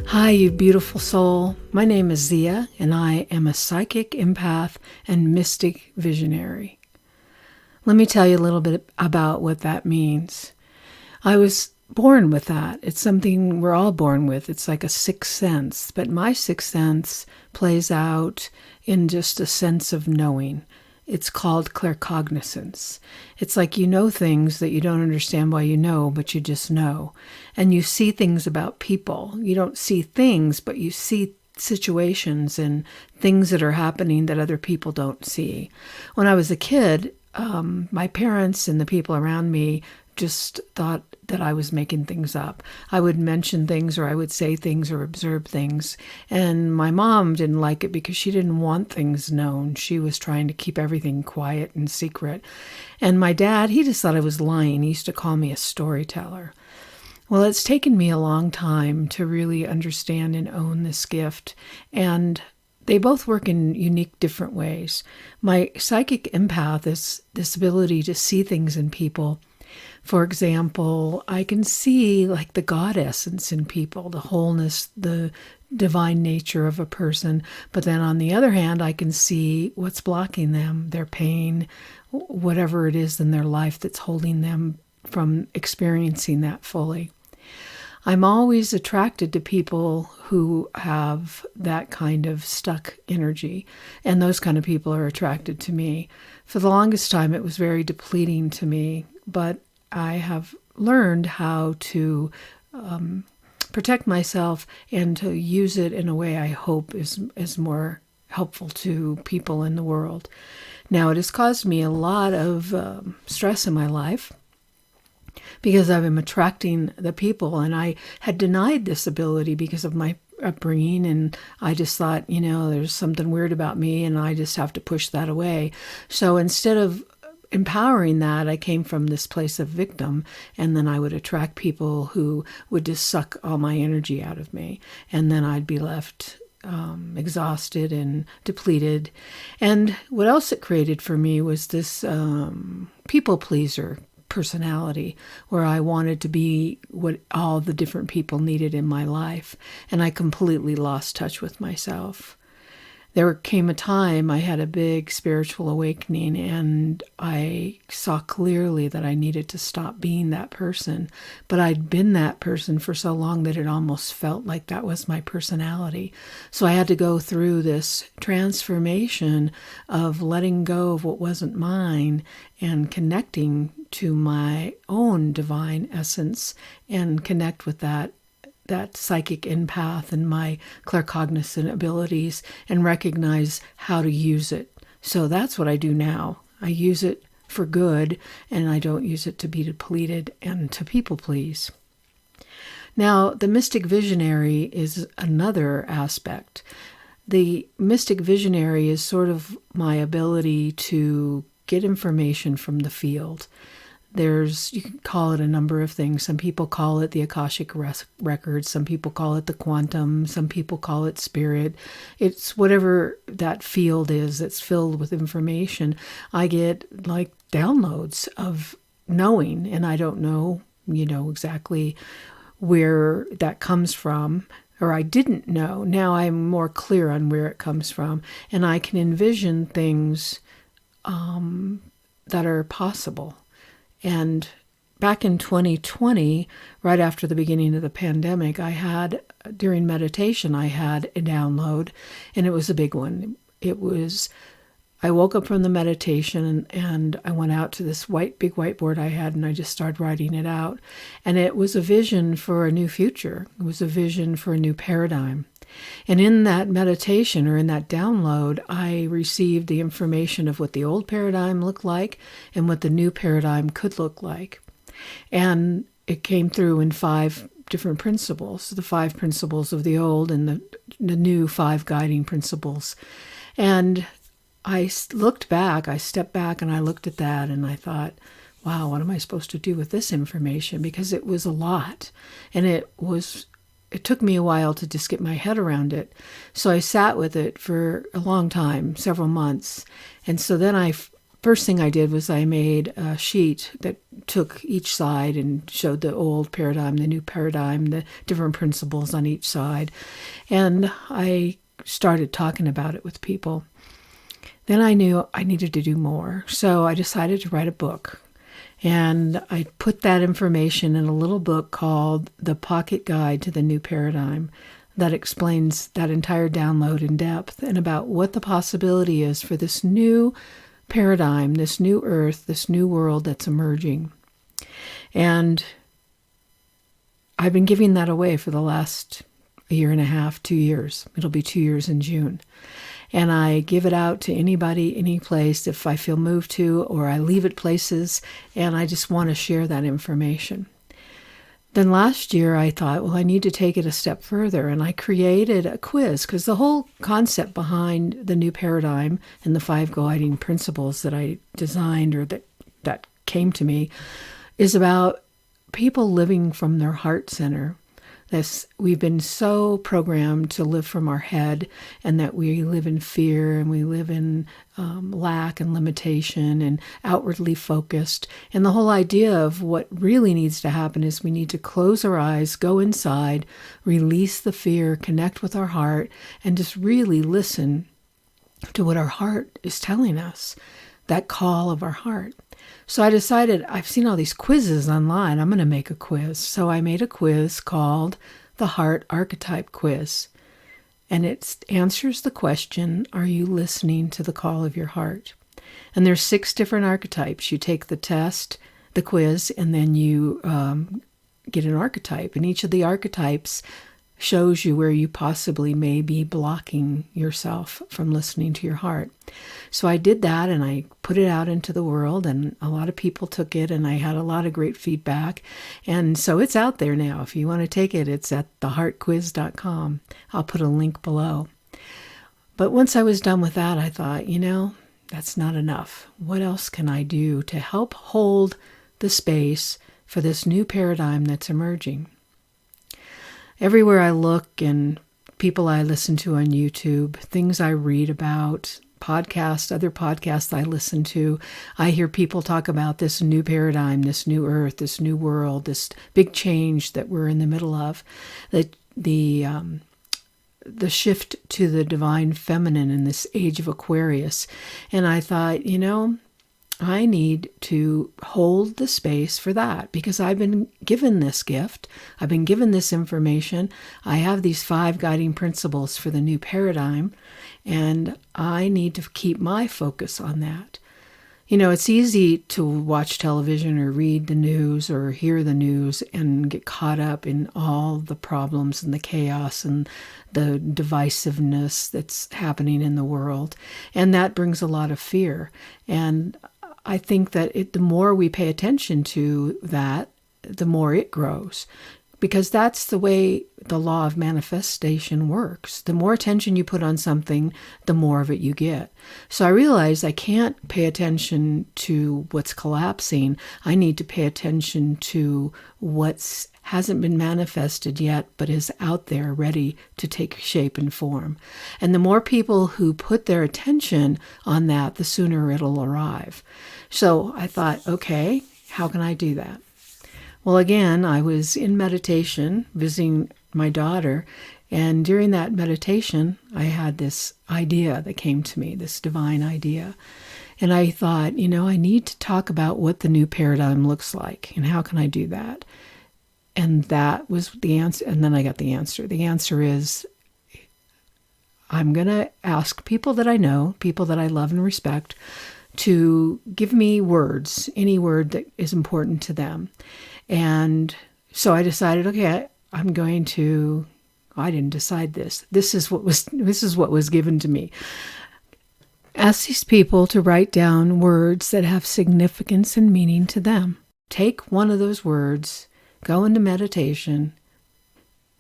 Hi, you beautiful soul. My name is Zia, and I am a psychic empath and mystic visionary. Let me tell you a little bit about what that means. I was born with that. It's something we're all born with. It's like a sixth sense, but my sixth sense plays out in just a sense of knowing. It's called claircognizance. It's like you know things that you don't understand why you know, but you just know. And you see things about people. You don't see things, but you see situations and things that are happening that other people don't see. When I was a kid, my parents and the people around me just thought that I was making things up. I would mention things or I would say things or observe things. And my mom didn't like it because she didn't want things known. She was trying to keep everything quiet and secret. And my dad, he just thought I was lying. He used to call me a storyteller. Well, it's taken me a long time to really understand and own this gift. And they both work in unique, different ways. My psychic empath is this ability to see things in people. For example, I can see like the God essence in people, the wholeness, the divine nature of a person. But then on the other hand, I can see what's blocking them, their pain, whatever it is in their life that's holding them from experiencing that fully. I'm always attracted to people who have that kind of stuck energy, and those kind of people are attracted to me. For the longest time, it was very depleting to me, but I have learned how to protect myself and to use it in a way I hope is more helpful to people in the world. Now, it has caused me a lot of stress in my life, because I'm attracting the people, and I had denied this ability because of my upbringing, and I just thought, there's something weird about me, and I just have to push that away. So instead of empowering that, I came from this place of victim, and then I would attract people who would just suck all my energy out of me, and then I'd be left exhausted and depleted. And what else it created for me was this people pleaser personality, where I wanted to be what all the different people needed in my life, and I completely lost touch with myself. There came a time I had a big spiritual awakening, and I saw clearly that I needed to stop being that person. But I'd been that person for so long that it almost felt like that was my personality. So I had to go through this transformation of letting go of what wasn't mine and connecting to my own divine essence and connect with that psychic empath and my claircognizant abilities and recognize how to use it. So that's what I do now. I use it for good, and I don't use it to be depleted and to people please. Now, the mystic visionary is another aspect. The mystic visionary is sort of my ability to get information from the field. You can call it a number of things. Some people call it the Akashic records. Some people call it the quantum. Some people call it spirit. It's whatever that field is that's filled with information. I get like downloads of knowing, and I don't know, exactly where that comes from, or I didn't know. Now I'm more clear on where it comes from, and I can envision things that are possible. And back in 2020, right after the beginning of the pandemic, during meditation, I had a download, and it was a big one. I woke up from the meditation and I went out to this big whiteboard I had, and I just started writing it out. And it was a vision for a new future. It was a vision for a new paradigm. And in that meditation, or in that download, I received the information of what the old paradigm looked like and what the new paradigm could look like. And it came through in 5 different principles, the 5 principles of the old and the new 5 guiding principles. And I stepped back and I looked at that and I thought, wow, what am I supposed to do with this information? Because it was a lot, and it took me a while to just get my head around it. So I sat with it for a long time, several months. And so then I first thing I did was I made a sheet that took each side and showed the old paradigm, the new paradigm, the different principles on each side. And I started talking about it with people. Then I knew I needed to do more. So I decided to write a book. And I put that information in a little book called The Pocket Guide to the New Paradigm that explains that entire download in depth and about what the possibility is for this new paradigm, this new earth, this new world that's emerging. And I've been giving that away for the last year and a half, 2 years. It'll be 2 years in June. And I give it out to anybody, any place, if I feel moved to, or I leave it places, and I just want to share that information. Then last year I thought, well, I need to take it a step further, and I created a quiz, because the whole concept behind the new paradigm and the 5 guiding principles that I designed, or that came to me, is about people living from their heart center. We've been so programmed to live from our head, and that we live in fear, and we live in lack and limitation and outwardly focused. And the whole idea of what really needs to happen is we need to close our eyes, go inside, release the fear, connect with our heart, and just really listen to what our heart is telling us, that call of our heart. So I decided, I've seen all these quizzes online, I'm going to make a quiz. So I made a quiz called the Heart Archetype Quiz. And it answers the question, are you listening to the call of your heart? And there's 6 different archetypes. You take the test, the quiz, and then you get an archetype. And each of the archetypes shows you where you possibly may be blocking yourself from listening to your heart. So I did that, and I put it out into the world, and a lot of people took it, and I had a lot of great feedback. And so it's out there now. If you want to take it, it's at theheartquiz.com. I'll put a link below. But once I was done with that, I thought, that's not enough. What else can I do to help hold the space for this new paradigm that's emerging? Everywhere I look, and people I listen to on YouTube, things I read about, podcasts, other podcasts I listen to, I hear people talk about this new paradigm, this new earth, this new world, this big change that we're in the middle of, the shift to the divine feminine in this age of Aquarius. And I thought, I need to hold the space for that, because I've been given this gift. I've been given this information. I have these 5 guiding principles for the new paradigm, and I need to keep my focus on that. It's easy to watch television or read the news or hear the news and get caught up in all the problems and the chaos and the divisiveness that's happening in the world. And that brings a lot of fear. And I think that the more we pay attention to that, the more it grows. Because that's the way the law of manifestation works. The more attention you put on something, the more of it you get. So I realized I can't pay attention to what's collapsing. I need to pay attention to what hasn't been manifested yet, but is out there ready to take shape and form. And the more people who put their attention on that, the sooner it'll arrive. So I thought, okay, how can I do that? Well, again, I was in meditation, visiting my daughter, and during that meditation, I had this idea that came to me, this divine idea. And I thought, I need to talk about what the new paradigm looks like, and how can I do that? And that was the answer, and then I got the answer. The answer is, I'm going to ask people that I know, people that I love and respect, to give me words, any word that is important to them. And so I decided, okay, I didn't decide this. This is what was given to me. Ask these people to write down words that have significance and meaning to them. Take one of those words, go into meditation,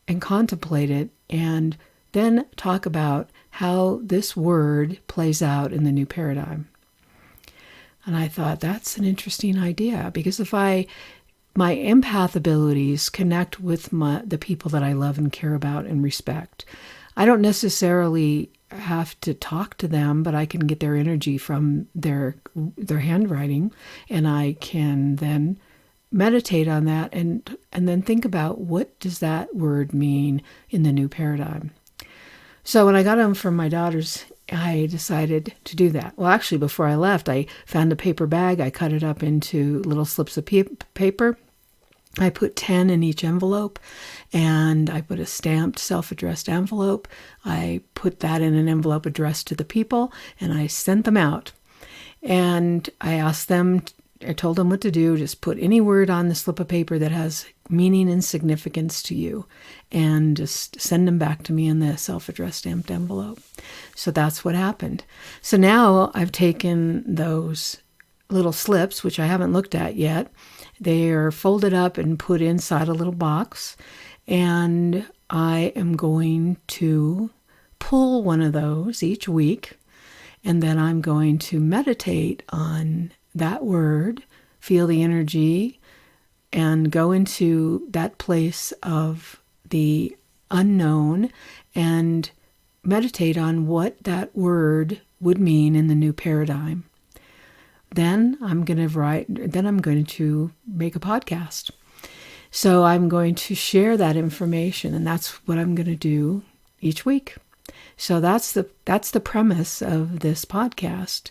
and contemplate it, and then talk about how this word plays out in the new paradigm. And I thought, that's an interesting idea, because if my empath abilities connect with the people that I love and care about and respect, I don't necessarily have to talk to them, but I can get their energy from their handwriting, and I can then meditate on that and then think about what does that word mean in the new paradigm. So when I got home from my daughter's, I decided to do that. Well, actually, before I left, I found a paper bag. I cut it up into little slips of paper. I put 10 in each envelope, and I put a stamped self-addressed envelope. I put that in an envelope addressed to the people, and I sent them out. And I asked them, I told them what to do. Just put any word on the slip of paper that has meaning and significance to you, and just send them back to me in the self-addressed stamped envelope. So that's what happened. So now I've taken those little slips, which I haven't looked at yet. They are folded up and put inside a little box, and I am going to pull one of those each week, and then I'm going to meditate on that word, feel the energy, and go into that place of the unknown and meditate on what that word would mean in the new paradigm. Then I'm going to make a podcast. So I'm going to share that information, and that's what I'm going to do each week. So that's the premise of this podcast.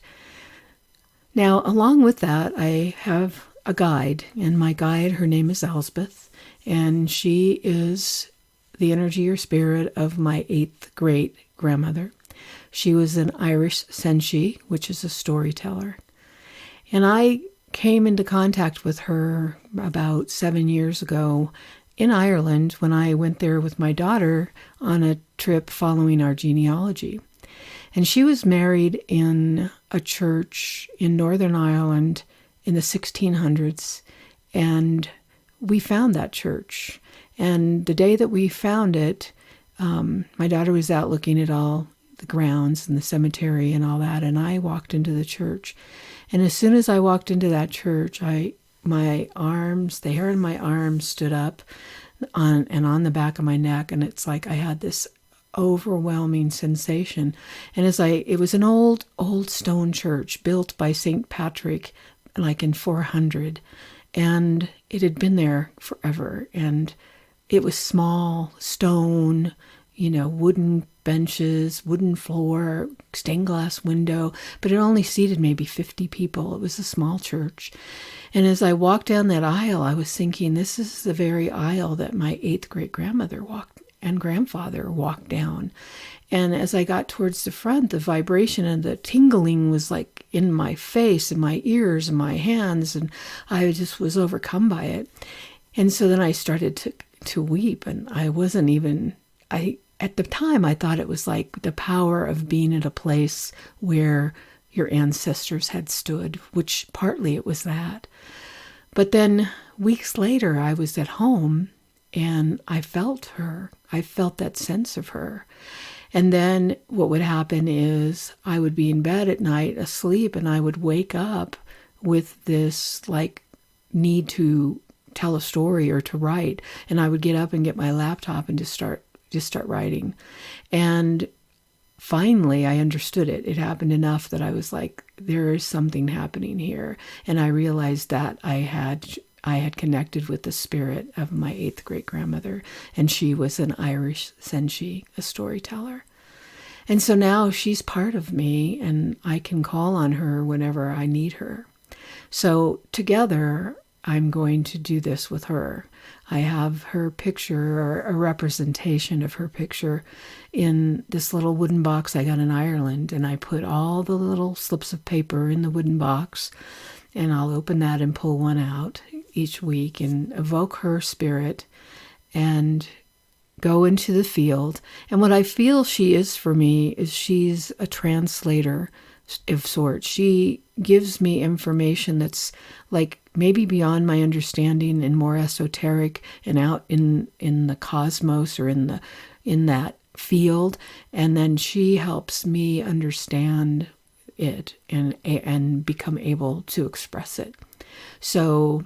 Now, along with that, I have a guide, and my guide, her name is Elspeth, and she is the energy or spirit of my 8th great grandmother. She was an Irish senshi, which is a storyteller. And I came into contact with her about 7 years ago in Ireland when I went there with my daughter on a trip following our genealogy. And she was married in a church in Northern Ireland in the 1600s, and we found that church. And the day that we found it, my daughter was out looking at all the grounds and the cemetery and all that, and I walked into the church. And as soon as I walked into that church, my arms, the hair on my arms stood up on the back of my neck, and it's like I had this overwhelming sensation. And it was an old stone church built by St. Patrick, like in 400, and it had been there forever. And it was small, stone, wooden benches, wooden floor, stained glass window, but it only seated maybe 50 people. It was a small church. And as I walked down that aisle, I was thinking, this is the very aisle that my 8th great grandmother and grandfather walked down. And as I got towards the front, the vibration and the tingling was like in my face and my ears and my hands, and I just was overcome by it. And so then I started to weep, and at the time I thought it was like the power of being at a place where your ancestors had stood, which partly it was that. But then weeks later, I was at home and I felt her. I felt that sense of her. And then what would happen is I would be in bed at night asleep, and I would wake up with this like need to tell a story or to write. And I would get up and get my laptop and just start writing. And finally I understood it. It happened enough that I was like, there is something happening here. And I realized that I had connected with the spirit of my 8th great grandmother, and she was an Irish senshi, a storyteller. And so now she's part of me, and I can call on her whenever I need her. So together, I'm going to do this with her. I have her picture, or a representation of her picture, in this little wooden box I got in Ireland, and I put all the little slips of paper in the wooden box, and I'll open that and pull one out each week and evoke her spirit and go into the field. And what I feel she is for me is she's a translator of sorts. She gives me information that's like maybe beyond my understanding and more esoteric and out in the cosmos or in that field. And then she helps me understand it and become able to express it. So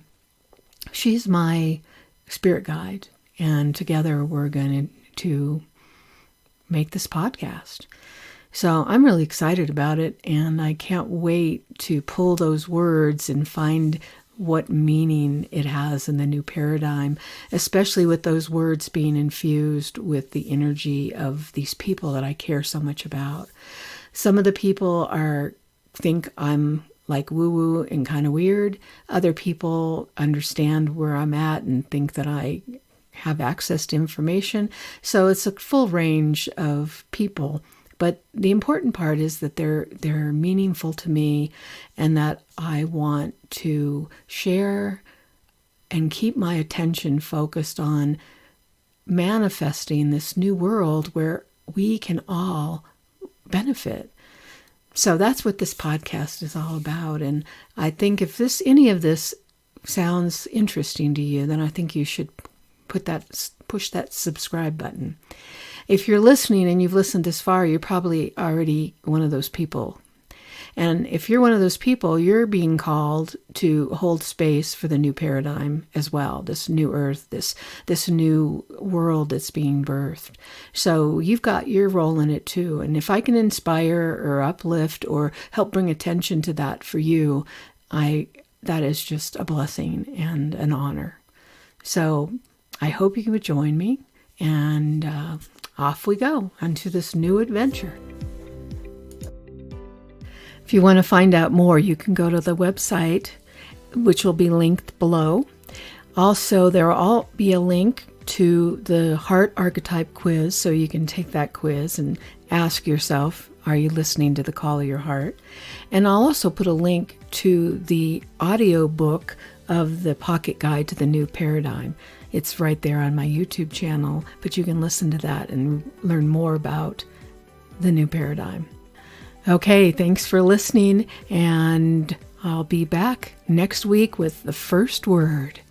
she's my spirit guide, and together we're going to make this podcast. So I'm really excited about it, and I can't wait to pull those words and find what meaning it has in the new paradigm, especially with those words being infused with the energy of these people that I care so much about. Some of the people think I'm like woo-woo and kind of weird. Other people understand where I'm at and think that I have access to information. So it's a full range of people. But the important part is that they're meaningful to me, and that I want to share and keep my attention focused on manifesting this new world where we can all benefit. So that's what this podcast is all about. And I think if any of this sounds interesting to you, then I think you should push that subscribe button. If you're listening and you've listened this far, you're probably already one of those people. And if you're one of those people, you're being called to hold space for the new paradigm as well, this new earth, this new world that's being birthed. So you've got your role in it too. And if I can inspire or uplift or help bring attention to that for you, that is just a blessing and an honor. So I hope you can join me, and off we go onto this new adventure. If you want to find out more, you can go to the website, which will be linked below. Also, there will be a link to the heart archetype quiz, so you can take that quiz and ask yourself, are you listening to the call of your heart? And I'll also put a link to the audio book of the Pocket Guide to the New Paradigm. It's right there on my YouTube channel, but you can listen to that and learn more about the new paradigm. Okay, thanks for listening, and I'll be back next week with the first word.